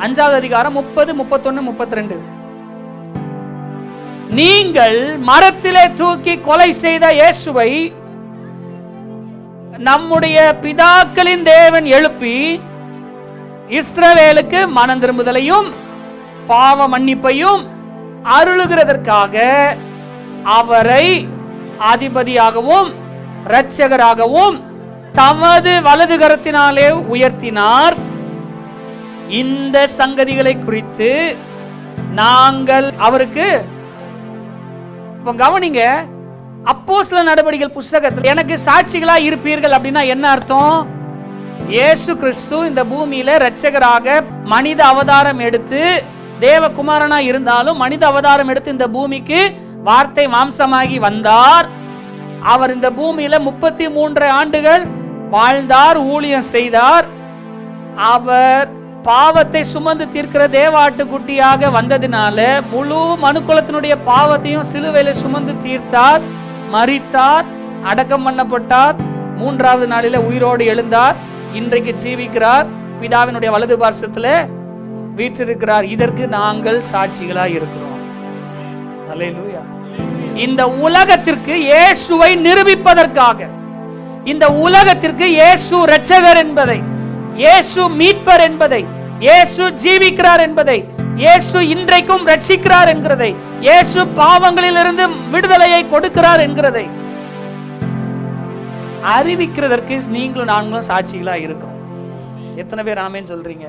5வது அதிகாரம் 30, 31, 32. நீங்கள் மரத்திலே தூக்கி கொலை செய்த இயேசுவை நம்முடைய பிதாக்களின் தேவன் எழுப்பி இஸ்ரவேலுக்கு மனம் திரும்புதலையும் பாவ மன்னிப்பையும் அருளுகிறதற்காக அவரை அதிபதியாகவும் இரட்சகராகவும் தமது வலது கரத்தினாலே உயர்த்தினார். இந்த சங்கதிகளை குறித்து நாங்கள் அவருக்கு, இப்ப கவனிங்க, அப்போஸ்தலர் நடவடிக்கைகள் புத்தகத்தில் எனக்கு சாட்சிகளா இருப்பீர்கள் அப்படின்னா என்ன அர்த்தம்? இயேசு கிறிஸ்து இந்த பூமியில இரட்சகராக மனித அவதாரம் எடுத்து, தேவகுமாரனா இருந்தாலும் மனித அவதாரம் எடுத்து இந்த பூமிக்கு வார்த்தை மாம்சமாகி வந்தார். அவர் இந்த பூமியில 33 ஆண்டுகள் வாழ்ந்தார், ஊழியம் செய்தார். அவர் பாவத்தை சுமந்து தீர்க்கிற தேவாட்டுக்குட்டியாக வந்ததினால முழு மனுக்குலத்தினுடைய பாவத்தையும் சிலுவையில சுமந்து தீர்த்தார், மரித்தார், அடக்கம் பண்ணப்பட்டார், 3வது நாளில உயிரோடு எழுந்தார், இன்றைக்கு ஜீவிக்கிறார், பிதாவினுடைய வலது பார்சத்துல வீற்றிருக்கிறார். இதற்கு நாங்கள் சாட்சிகளாய் இருக்கிறோம். அல்லேலூயா. இந்த உலகத்திற்கு இயேசுவை நிரூபிப்பதற்காக, இந்த உலகத்திற்கு இயேசு இரட்சகர் என்பதை, இயேசு மீட்பர் என்பதை, இயேசு ஜீவிக்கிறார் என்பதை, இயேசு இன்றைக்கும் ரட்சிக்கிறார் என்கிறதை, இயேசு பாவங்களிலிருந்து விடுதலையை கொடுக்கிறார் என்கிறதை அறிவிக்கிறதற்கு நீங்களும் நாங்களும் சாட்சிகளா இருக்கிறோம். எத்தனை பேர் ஆமென் சொல்றீங்க?